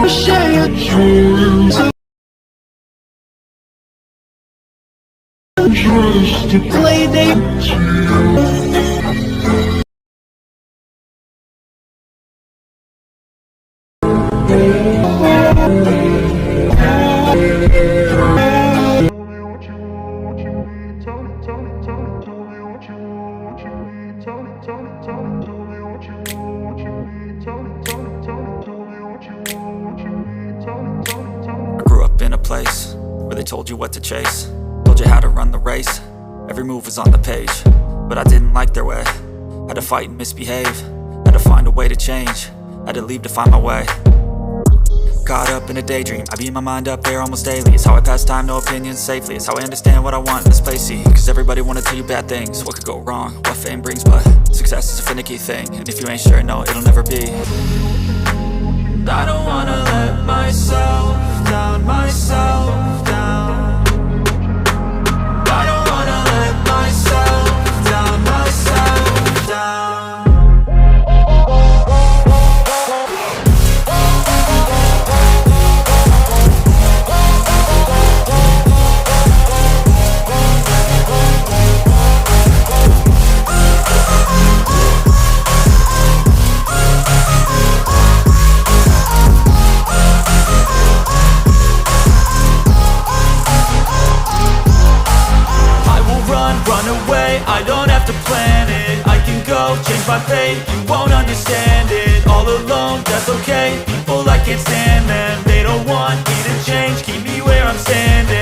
share your dreams. Just to play they I grew up in a place where they told you what to chase, told you how to run the race. Every move was on the page, but I didn't like their way. Had to fight and misbehave, had to find a way to change, had to leave to find my way. Caught up in a daydream, I beat my mind up there almost daily. It's how I pass time, no opinions safely. It's how I understand what I want in this place, see. Cause everybody wanna tell you bad things, what could go wrong, what fame brings. But success is a finicky thing, and if you ain't sure, no, it'll never be. I don't wanna let myself down, myself down. I don't wanna let myself down, myself down. I don't have to plan it, I can go change my fate. You won't understand it, all alone, that's okay. People I can't stand them, they don't want me to change, keep me where I'm standing.